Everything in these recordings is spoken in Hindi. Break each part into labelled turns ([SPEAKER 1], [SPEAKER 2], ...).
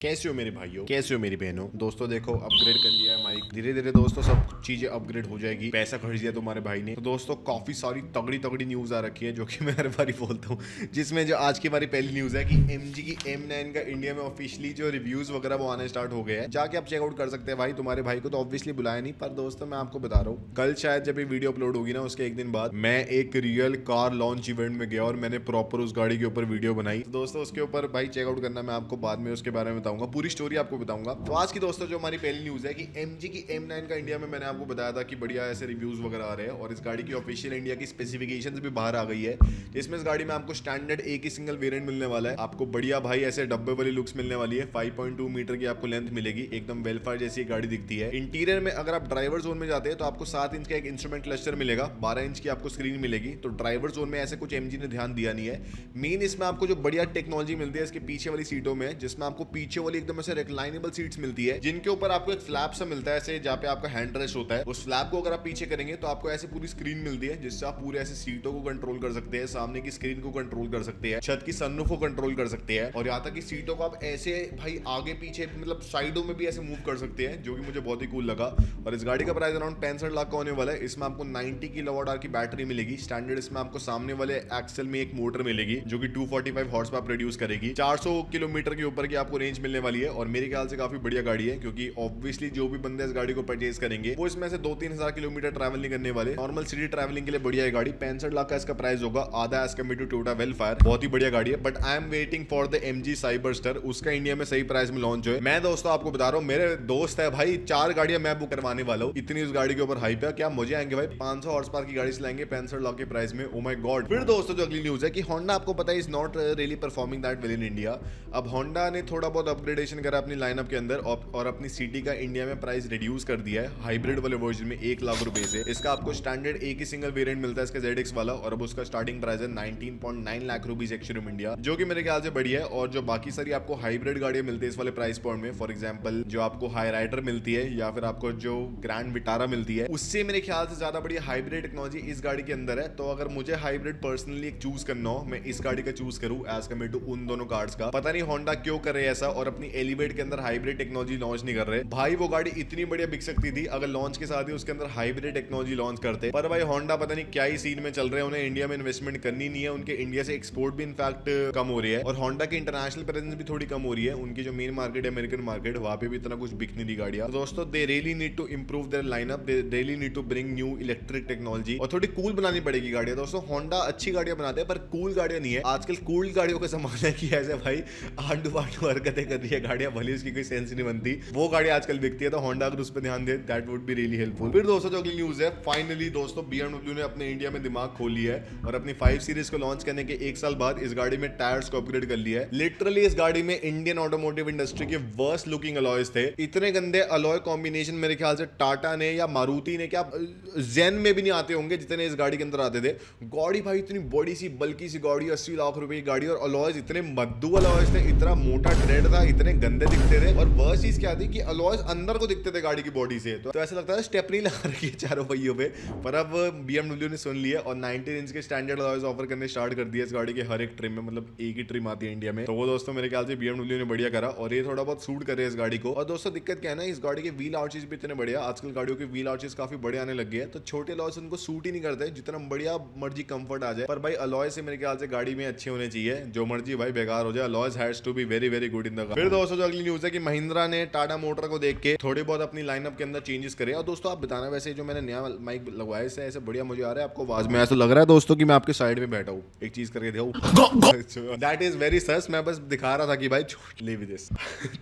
[SPEAKER 1] कैसे हो मेरे भाइयों, कैसे हो मेरी बहनों। दोस्तों देखो, अपग्रेड कर लिया है माइक। धीरे धीरे दोस्तों सब चीजें अपग्रेड हो जाएगी। पैसा खर्च दिया तुम्हारे भाई ने। तो दोस्तों काफी सारी तगड़ी तगड़ी न्यूज आ रखी है, जो कि मैं हर बारी बोलता हूँ। जिसमें जो आज की हमारी पहली न्यूज है कि MG की M9 का इंडिया में ऑफिशियली जो रिव्यूज वगैरह वो आने स्टार्ट हो गए हैं। जाके आप चेकआउट कर सकते हैं भाई। तुम्हारे भाई को तो ऑब्वियसली बुलाया नहीं, पर दोस्तों मैं आपको बता रहा हूँ, कल शायद जब ये वीडियो अपलोड होगी ना, उसके एक दिन बाद मैं एक रियल कार लॉन्च इवेंट में गया और मैंने प्रॉपर उस गाड़ी के ऊपर वीडियो बनाई। तो दोस्तों उसके ऊपर भाई चेकआउट करना, मैं आपको बाद में उसके बारे में बताऊंगा, पूरी स्टोरी आपको बताऊंगा। तो आज की दोस्तों जो हमारी पहली न्यूज है कि MG की M9 का इंडिया में, मैंने आपको बताया था कि बढ़िया ऐसे रिव्यूज वगैरह आ रहे हैं और इस गाड़ी की ऑफिशियल इंडिया की स्पेसिफिकेशंस भी बाहर आ गई है। इसमें इस गाड़ी में आपको स्टैंडर्ड एक ही सिंगल वेरिएंट मिलने वाला है। आपको बढ़िया भाई ऐसे डब्बे वाली लुक्स मिलने वाली है। 5.2 मीटर की आपको लेंथ मिलेगी, एकदम वेलफायर जैसी गाड़ी दिखती है। इंटीरियर में अगर आप ड्राइवर जोन में जाते हैं तो आपको 7 इंच का एक इंस्ट्रूमेंट क्लस्टर मिलेगा, 12 इंच की आपको स्क्रीन मिलेगी। तो ड्राइवर जोन में ऐसे कुछ MG ने ध्यान दिया नहीं है। मेन इसमें आपको जो बढ़िया टेक्नोलॉजी मिलती है इसके पीछे वाली सीटों में, जिसमें आपको पीछे वाली एकदम ऐसे रिक्लाइनेबल सीट्स मिलती है, जिनके ऊपर आपको एक फ्लैप सा मिलता है ऐसे, जहाँ पे आपका हैंड रेस्ट होता है। उस फ्लैप को अगर आप पीछे करेंगे तो आपको ऐसे पूरी स्क्रीन मिलती है, जिससे आप पूरे ऐसे सीटों को कंट्रोल कर सकते हैं, सामने की स्क्रीन को कंट्रोल कर सकते हैं, छत की सनरूफ को कंट्रोल कर सकते हैं, और यहाँ तक कि सीटों को आप ऐसे भाई आगे पीछे मतलब साइडों में भी ऐसे मूव कर सकते हैं, जो कि मुझे बहुत ही कूल लगा। और इस गाड़ी का प्राइस अराउंड 65 लाख का होने वाला है। इसमें आपको 90 किलोवाट आवर की बैटरी मिलेगी स्टैंडर्ड। इसमें आपको सामने वाले एक्सल में एक मोटर मिलेगी जो कि 245 हॉर्स पावर प्रोड्यूस करेगी। 400 किलोमीटर के ऊपर की आपको रेंज मिलने वाली है और मेरे ख्याल से काफी बढ़िया गाड़ी है, क्योंकि ऑब्वियसली जो भी बंदे इस गाड़ी को परचेज करेंगे वो इसमें से 2-3 हजार किलोमीटर ट्रैवल नहीं करने वाले। नॉर्मल सिटी ट्रैवलिंग के लिए बढ़िया है गाड़ी। 65 लाख का इसका प्राइस होगा, आधा as compare to Toyota Vellfire. बहुत ही बढ़िया गाड़ी है, but I am waiting for the MG Cyberster, उसका इंडिया में सही प्राइस में लॉन्च हो। मैं दोस्तों आपको बता रहा हूँ, मेरे दोस्त है भाई, 4 गाड़ियां मैं बुक करवाने वाला हूँ। इतनी उस गाड़ी के ऊपर हाइप है। क्या मजे आएंगे भाई, 500 हॉर्स पावर की गाड़ी से लाएंगे 65 लाख के प्राइस में। Oh my God. फिर दोस्तों जो अगली न्यूज है कि होंडा, आपको पता है, is not really performing that well in India. अब होंडा ने थोड़ा बहुत अपग्रेडेशन करा अपनी लाइनअप के अंदर और अपनी सिटी का इंडिया में प्राइस रिड्यूस कर दिया है हाइब्रिड वाले वर्जन में 1 लाख रुपए से। इसका आपको स्टैंडर्ड एक ही सिंगल वेरिएंट मिलता है इसका ZX वाला, और अब उसका स्टार्टिंग प्राइस है 19.9 लाख रुपीज एक्स-शोरूम इंडिया, जो कि मेरे ख्याल से बढ़िया है। और जो बाकी सारी आपको हाइब्रिड गाड़ियां मिलती है इस वाले प्राइस पॉइंट में, फॉर एग्जांपल जो आपको हाई राइडर मिलती है या फिर आपको जो ग्रैंड विटारा मिलती है, उससे मेरे ख्याल से ज्यादा बढ़िया हाइब्रिड टेक्नोलॉजी इस गाड़ी के अंदर है। तो अगर मुझे हाइब्रिड पर्सनली एक चूज करना हो, मैं इस गाड़ी का चूज करूं एज कम्पेयर टू उन दोनों कार्स का। पता नहीं होंडा क्यों करे ऐसा और अपनी एलिवेट के अंदर हाइब्रिड टेक्नोलॉजी लॉन्च नहीं कर रहे भाई। वो गाड़ी इतनी बढ़िया बिक सकती थी अगर लॉन्च के साथ ही उसके अंदर हाइब्रिड टेक्नोलॉजी लॉन्च करते, पर भाई होंडा पता नहीं क्या ही सीन में चल रहे हैं। उन्हें इंडिया में इन्वेस्टमेंट करनी नहीं है, उनके इंडिया से एक्सपोर्ट भी इनफैक्ट कम हो रही है, और होंडा की इंटरनेशनल प्रेजेंस भी थोड़ी कम हो रही है। उनकी जो मेन मार्केट है अमेरिकन मार्केट, वहां पे भी इतना कुछ बिक नहीं रही गाड़ियां। तो दोस्तों they really need to improve their lineup, they really need to bring new electric technology, और थोड़ी कूल बनानी पड़ेगी गाड़ियां। दोस्तों होंडा अच्छी गाड़ियां बनाते हैं पर कूल गाड़ियां नहीं है। आजकल कूल गाड़ियों का जमाना है कि ऐसे भाई आंडू फांडू हरकतें कर रही है गाड़ियां, भले उसकी कोई सेंस नहीं बनती, वो गाड़ी आजकल बिकती है। तो होंडा अगर उस पर ध्यान दे, that would be really helpful. फिर दोस्तों जो अगली न्यूज है, फाइनली दोस्तों BMW ने अपने इंडिया में दिमाग खोल लिया है और अपनी 5 सीरीज को लॉन्च करने के 1 साल बाद इस गाड़ी में टायर्स को अपग्रेड कर लिया है। लिटरली इस गाड़ी में इंडियन ऑटोमोटिव इंडस्ट्री के वर्स्ट लुकिंग अलॉयज थे। इतने गंदे अलॉय कॉम्बिनेशन मेरे ख्याल से टाटा ने या मारुति ने, क्या जेन में भी नहीं आते होंगे जितने इस गाड़ी के अंदर आते थे। गाड़ी भाई इतनी बड़ी सी बल्कि सी गाड़ी, 80 लाख रुपए की गाड़ी, और अलॉयज इतने मद्दू अलॉयज थे, इतना मोटा ट्रेड था, इतने गंदे दिखते थे। और वर्स्ट चीज क्या थी कि अलॉयज अंदर को दिखते थे गाड़ी की बॉडी से, तो ऐसा लगता है स्टेपनी लगा रखी है चारों पहियों पे। पर अब BMW ने सुन लिया और 19 इंच के स्टैंडर्ड अलॉयज ऑफर करने स्टार्ट कर दिया इस गाड़ी के हर एक ट्रिम में। मतलब एक ही ट्रिम आती है इंडिया में, तो वो दोस्तों मेरे ख्याल से BMW ने बढ़िया करा और ये थोड़ा बहुत सूट करे इस गाड़ी को। और दोस्तों दिक्कत क्या है ना, इस गाड़ी के व्हील आर्चेस भी इतने बढ़िया, आजकल गाड़ियों के व्हील आर्चेस काफी बड़े आने लग गए हैं, तो छोटे अलॉयज उनको सूट ही नहीं करते, जितना बढ़िया मर्जी कंफर्ट आ जाए। पर भाई अलॉय से मेरे ख्याल से गाड़ी में अच्छे होने चाहिए, जो मर्जी भाई बेकार हो जाए, alloys has to be very very good in the car. फिर दोस्तों जो अगली न्यूज है कि महिंद्रा ने टाटा मोटर को देख के थोड़ी बहुत अपनी लाइनअप के अंदर चेंजेस करे। और दोस्तों आप बताना, वैसे जो मैंने नया माइक लगवाया इससे ऐसे बढ़िया मुझे आ रहा है आपको आवाज में, ऐसा लग रहा है दोस्तों कि मैं आपके साइड में बैठा हूँ। एक चीज करके दिखाऊं, दैट इज वेरी सस, मैं बस दिखा रहा था कि भाई लिव दिस।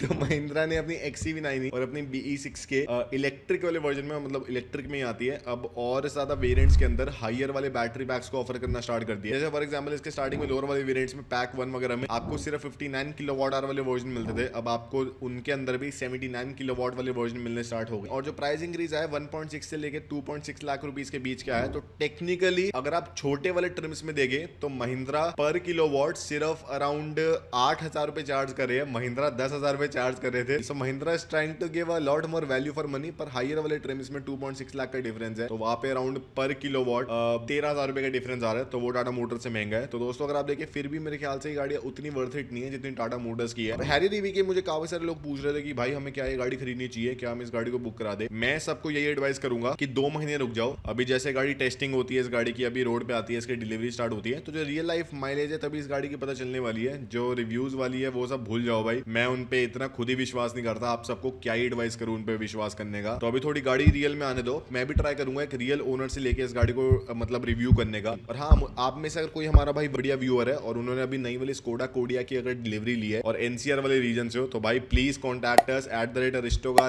[SPEAKER 1] तो महिंद्रा ने अपनी XCV9 और अपनी BE6 के इलेक्ट्रिक वाले वर्जन में, मतलब इलेक्ट्रिक में ही आती है अब, और ज्यादा वेरिएंट्स के अंदर हायर वाले बैटरी पैक्स को ऑफर करना स्टार्ट कर दिया। जैसे फॉर एग्जांपल इसके स्टार्टिंग में लोअर वाले वेरिएंट्स में पैक 1 वगैरह में आपको सिर्फ 59 किलोवाट आवर वाले वर्जन मिलते थे, अब आपको उनके अंदर भी 79 किलोवाट वाले वर्जन मिलने स्टार्ट हो गए। और जो प्राइस इंक्रीज है 1.6 से लेके 2.6 लाख रुपीस के बीच का है। तो टेक्निकली अगर आप छोटे वाले ट्रिम्स में देंगे तो महिंद्रा पर किलोवाट सिर्फ अराउंड 8,000 रुपए चार्ज कर रहे हैं, महिंद्रा 10,000 रुपए चार्ज कर रहे थे। So Mahindra is trying to give a lot more value for money, पर हायर वाले ट्रिम्स में 2.6 लाख का डिफरेंस है, तो वहां पे अराउंड पर किलोवाट 13,000 रुपए का डिफरेंस आ रहा है, तो वो टाटा मोटर्स से महंगा है। तो दोस्तों अगर आप देखिए फिर भी मेरे ख्याल से ये गाड़ी उतनी वर्थ इट नहीं है जितनी टाटा मोटर्स की है। हैरी हैरियरी के मुझे काफी सारे लोग पूछ रहे थे कि भाई हमें क्या ये गाड़ी खरीदनी चाहिए, क्या हम इस गाड़ी को बुक करा दे। मैं सबको यही एडवाइस करूंगा कि 2 महीने रुक जाओ। अभी जैसे गाड़ी टेस्टिंग होती है, इस गाड़ी की अभी रोड पे आती है, इसकी डिलीवरी स्टार्ट होती है, तो जो रियल लाइफ माइलेज है तभी इस गाड़ी की पता चलने वाली है। जो रिव्यूज वाली है वो सब भूल जाओ भाई, मैं उन पे इतना खुद ही विश्वास नहीं करता। आप सबको क्या ही एडवाइस करूं उन पे विश्वास करने का। तो अभी थोड़ी गाड़ी रियल में आने दो, मैं भी ट्राई करूंगा एक रियल ओनर से लेके इस गाड़ी को मतलब रिव्यू करने का। और हाँ, आप में से अगर कोई हमारा भाई बढ़िया व्यूअर है और उन्होंने अभी नई वाली स्कोडा कोडिया की अगर डिलीवरी ली है और एनसीआर वाले रीजन से हो, तो भाई please contact us @aristocar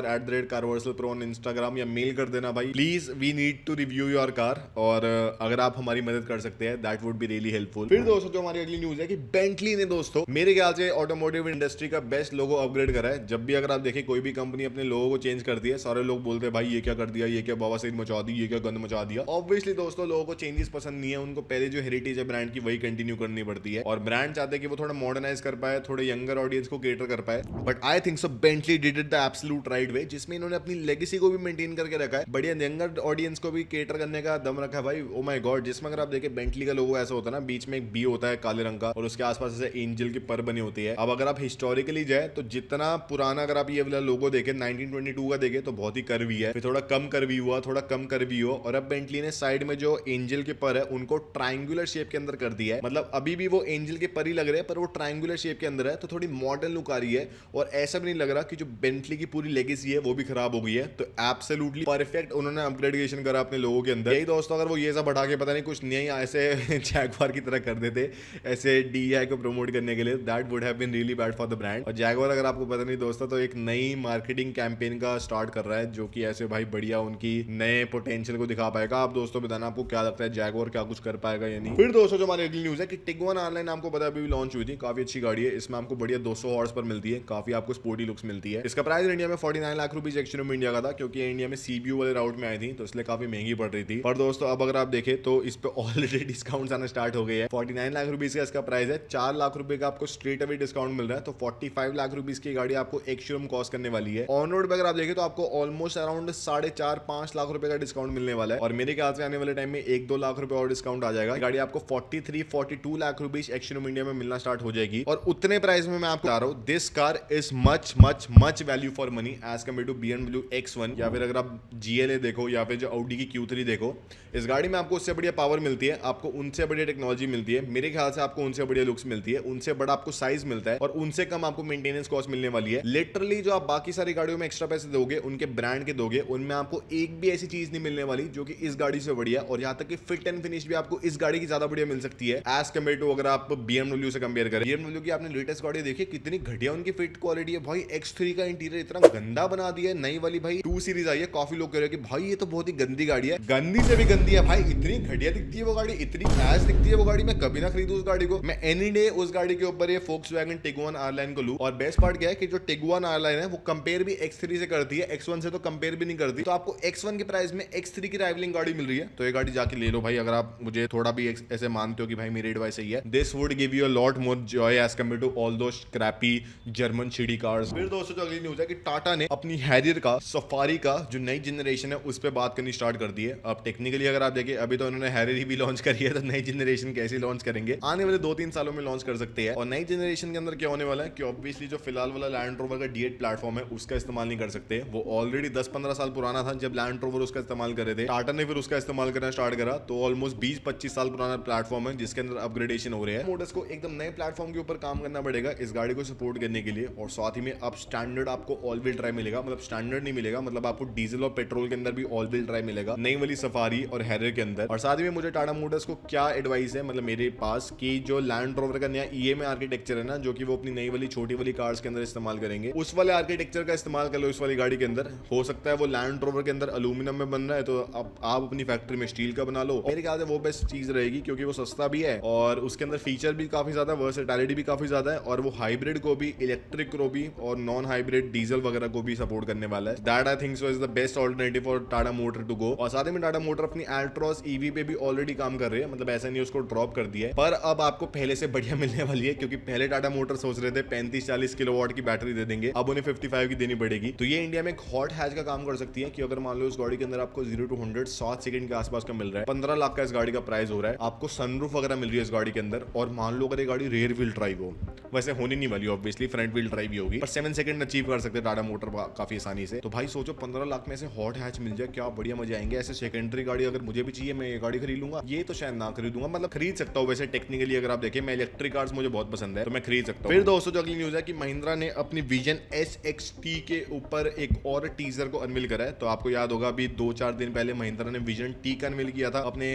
[SPEAKER 1] @carversal on Instagram, या मेल कर देना भाई, please we need to review your car. और अगर आप हमारी मदद कर सकते हैं that would be really helpful. फिर दोस्तों जो हमारी अगली न्यूज है कि बेंटली ने दोस्तों मेरे ख्याल से ऑटोमोटिव इंडस्ट्री का बेस्ट लोगो अपग्रेड करा है। जब भी अगर आप देखें कोई भी कंपनी अपने लोगो को चेंज करती है, सारे लोग बोलते हैं भाई ये क्या कर दिया, ये क्या बवासीर मचा दी, ये क्या गंद मचा दिया। ऑब्वियसली दोस्तों लोगों को चेंजेस पसंद नहीं है, उनको पहले जो हेरिटेज है ब्रांड की वही कंटिन्यू करनी पड़ती है। और ब्रांड चाहते हैं कि वो थोड़ा मॉडर्नाइज कर पाए, थोड़े यंगर ऑडियंस को केटर कर पाए। But I think so Bentley did it the absolute right way, जिसमें इन्होंने अपनी लेगेसी को भी मेंटेन करके रखा है, बढ़िया यंगर ऑडियंस को भी केटर करने का दम रखा है भाई। ओ माय गॉड, जिसमें अगर आप देखें बेंटली का लोगो ऐसा होता है ना, बीच में एक बी होता है काले रंग का और उसके आसपास ऐसे एंजल की पर बनी होती है। अब अगर आप हिस्टोरिकली जाए तो जितना पुराना अगर आप ये वाला लोगो देखें 1922 का देखें तो बहुत ही कर्वी है, फिर थोड़ा कम कर्वी हुआ, थोड़ा कम कर्वी हुआ, और अब बेंटली ने साइड में जो एंजल के पर है उनको ट्रायंगुलर शेप के अंदर कर दिया है। मतलब अभी भी वो एंजल के पर ही लग रहे हैं पर वो ट्रायंगुलर शेप के अंदर है, तो थोड़ी मॉडर्न लुक आ रही है। और ऐसा भी नहीं लग रहा कि जो बेंटली की पूरी लेगेसी है वो भी खराब हो गई है। तो एब्सोल्युटली परफेक्ट उन्होंने अपग्रेडेशन करा अपने लोगों के अंदर। यही दोस्तों अगर वो ये सब हटा के पता नहीं कुछ नहीं ऐसे जैगवार की तरह कर देते ऐसे डीआई को प्रमोट करने के लिए, that would have been really bad for the brand. और जैगवार अगर आपको पता नहीं दोस्तों तो एक नई मार्केटिंग कैंपेन का स्टार्ट कर रहा है जो कि ऐसे भाई बढ़िया उनकी नए पोटेंशियल को दिखा पाएगा। आप दोस्तों बताना आपको क्या लगता है जैगवार क्या कुछ कर पाएगा या नहीं। फिर दोस्तों जो हमारी अगली न्यूज है कि टिगुआन ऑनलाइन आपको पता है अभी लॉन्च हुई थी, काफी अच्छी गाड़ी है। इसमें आपको बढ़िया 200 हॉर्स पर मिलती है, काफी आपको स्पोर्टी लुक्स मिलती है। इसका प्राइस इंडिया में 49 लाख रुपीज एक्चुअली में इंडिया का था, क्योंकि इंडिया में सीबीयू वाले राउट में आई थी तो इसलिए काफी महंगी पड़ रही थी। पर दोस्तों अब अगर आप देखें तो इस पे ऑलरेडी डिस्काउंट आना स्टार्ट हो गए हैं। 49 लाख रुपीज का इसका प्राइस है, 4 लाख रुपए का आपको स्ट्रेट अवे डिस्काउंट मिल रहा है, तो 45 लाख रुपीज की गाड़ी आपको एक शोरूम कॉस्ट करने वाली है। ऑन रोड पे अगर आप देखें तो आपको ऑलमोस्ट अराउंड 4.5-5 लाख रुपए का डिस्काउंट मिलने वाला है। और मेरे ख्याल से आने वाले टाइम में 1-2 लाख रुपए और डिस्काउंट आ जाएगा। गाड़ी आपको 43-42 लाख रुपीज एक शोरूम इंडिया में मिलना स्टार्ट हो जाएगी। और उतने प्राइस में मैं आपको बता रहा हूँ this car is much much much value for money as compare to BMW X1, या फिर अगर आप GLA देखो या फिर जो Audi की Q3 देखो, इस गाड़ी में आपको उससे बढ़िया पावर मिलती है, आपको उनसे बढ़िया टेक्नोलॉजी मिलती है, मेरे ख्याल से आपको उनसे बढ़िया लुक्स मिलती है, उनसे बड़ा आपको साइज मिलता है और उनसे कम आपको मेंटेनेंस कॉस्ट मिलने वाली है। लिटरली जो आप बाकी सारी गाड़ियों में एक्स्ट्रा पैसे दोगे उनके ब्रांड के दोगे, उनमें आपको एक भी ऐसी चीज नहीं मिलने वाली जो कि इस गाड़ी से बढ़िया। और यहाँ तक कि फिट एंड फिनिश भी आपको इस गाड़ी की ज्यादा बढ़िया मिल सकती है एज कम्पेयर टू अगर आप BMW से कंपेयर करें। BMW की आपने लेटेस्ट गाड़ी देखी कितनी घटिया उनकी फिट क्वालिटी है भाई। X3 का इंटीरियर इतना गंदा बना दिया है। नई वाली भाई 2 सीरीज आई है, काफी लोग कह रहे हैं कि भाई ये तो बहुत ही गंदी गाड़ी है। गंदी से भी गंदी है भाई, इतनी घटिया दिखती है वो गाड़ी, इतनी ऐस दिखती है वो गाड़ी। मैं कभी ना खरीदूं उस गाड़ी को, मैं एनी डे उस गाड़ी के ऊपर ये Volkswagen टिगुआन R-Line को लूं। और बेस्ट पार्ट क्या है कि जो टिगुआन R-Line है वो कंपेयर भी X3 से करती है, X1 से तो कंपेयर भी नहीं करती। तो आपको X1 के प्राइस में X3 की राइवलिंग गाड़ी मिल रही है, तो ये गाड़ी जाके ले लो भाई। अगर आप मुझे थोड़ा भी ऐसे मानते हो कि भाई मेरी एडवाइस सही है, this would give you a lot more joy as compare to all those crappy German shitty cars. फिर दोस्तों जो अगली न्यूज है कि टाटा ने अपनी हैरियर का सफारी का जो नई जनरेशन है उस पर बात करनी स्टार्ट कर दी है। अब टेक्निकली अगर आप देखें अभी तो उन्होंने हैरियर भी लॉन्च करी है, तो नई जनरेशन कैसे लॉन्च करेंगे, आने वाले 2-3 सालों में लॉन्च कर सकते हैं। और नई जनरेशन के अंदर क्या होने वाला है कि ऑब्वियसली जो फिलहाल वाला लैंड रोवर का D8 प्लेटफॉर्म है उसका इस्तेमाल नहीं कर सकते। वो ऑलरेडी 10-15 साल पुराना था जब लैंड रोवर उसका इस्तेमाल कर रहे थे, टाटा ने फिर उसका इस्तेमाल करना स्टार्ट करा, तो ऑलमोस्ट 20-25 साल पुराना प्लेटफॉर्म है जिसके अंदर अपग्रेडेशन हो रहे हैं। मोटर्स को एकदम नए प्लेटफॉर्म के ऊपर काम करना पड़ेगा इस गाड़ी को सपोर्ट करने के लिए। और साथ ही में अब स्टैंडर्ड आपको ऑल व्हील ड्राइव मिलेगा, मतलब स्टैंडर्ड नहीं मिलेगा, मतलब आपको डीजल और पेट्रोल के अंदर भी ऑल व्हील ड्राइव मिलेगा नई वाली सफारी और हैरियर के अंदर। और साथ ही में मुझे टाटा मोटर्स को क्या एडवाइस है मतलब मेरे पास कि जो लैंड रोवर का नया EMA आर्किटेक्चर है ना, जो कि वो अपनी नई वाली छोटी वाली कार्स के अंदर इस्तेमाल करेंगे, उस वाले आर्किटेक्चर का इस्तेमाल कर लो इस वाली गाड़ी के अंदर। हो सकता है वो लैंड रोवर के अंदर अल्यूमिनियम में बन रहा है तो आप अपनी फैक्ट्री में स्टील का बना लो। मेरे ख्याल से वो बेस्ट चीज रहेगी क्योंकि वो सस्ता भी है और उसके अंदर फीचर भी काफी ज्यादा, वर्सेटिलिटी भी काफी ज्यादा है, और वो हाइब्रिड को भी, इलेक्ट्रिक को भी और नॉन हाइब्रिड डीजल वगैरह को भी सपोर्ट करने वाला है। That I think so is the best alternative for Tata motor to go. और साथ ही में टाटा मोटर अपनी एल्ट्रॉस EV पे भी ऑलरेडी काम कर रही है, मतलब ऐसा नहीं उसको ड्रॉप कर दिया है, पर अब आपको पहले से बढ़िया मिलने वाली है। क्योंकि पहले टाटा मोटर सोच रहे थे 35-40 किलोवाट की बैटरी दे देंगे, अब उन्हें 55 की देनी पड़ेगी। तो ये इंडिया में एक हॉट हैच का काम कर सकती है कि अगर मान लो इस गाड़ी के अंदर आपको 0 to 100 7 सेकंड के आसपास का मिल रहा है, 15 लाख का इस गाड़ी का प्राइस हो रहा है, आपको सनरूफ वगैरह मिल रही है इस गाड़ी के अंदर, और मान लो अगर ये गाड़ी रेयर व्हील ड्राइव हो, वैसे होनी नहीं वाली obviously obviously front wheel drive ही होगी, पर 7 सेकंड अचीव कर सकते हैं टाटा मोटर काफी आसानी से। तो भाई सोचो 15 लाख में से हॉट हैच मिल जाए, क्या बढ़िया मजे आएंगे। ऐसे सेकेंडरी गाड़ी अगर मुझे भी चाहिए, मैं ये गाड़ी खरीद लूंगा। ये तो शायद ना खरीदूंगा, मतलब खरीद सकता हूँ वैसे टेक्निकली अगर आप देखें, मैं इलेक्ट्रिक कार्स मुझे बहुत पसंद है तो मैं खरीद सकता हूँ। फिर दोस्तों जो अगली न्यूज है कि महिंद्रा ने अपनी विजन SXT के ऊपर एक और टीजर को अनवील करा है। तो आपको याद होगा अभी 2-4 दिन पहले महिंद्रा ने विजन T का अनवील किया था अपने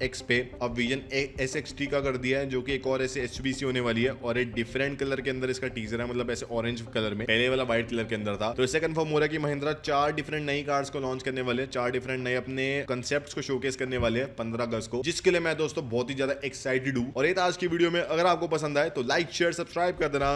[SPEAKER 1] एक्स पे, अब विजन SXT का कर दिया है, जो कि एक और ऐसे HVC होने वाली है और एक डिफरेंट कलर के अंदर इसका टीजर है, मतलब ऐसे ऑरेंज कलर में, पहले वाला व्हाइट कलर के अंदर था। तो इससे कंफर्म हो रहा है कि महिंद्रा 4 डिफरेंट नई कार्स को लॉन्च करने वाले हैं, 4 डिफरेंट नए अपने कंसेप्ट्स को शोकेस करने वाले हैं 15 अगस्त को, जिसके लिए मैं दोस्तों बहुत ही ज्यादा एक्साइटेड हूं। और ये था आज की वीडियो में, अगर आपको पसंद आए तो लाइक शेयर सब्सक्राइब कर देना।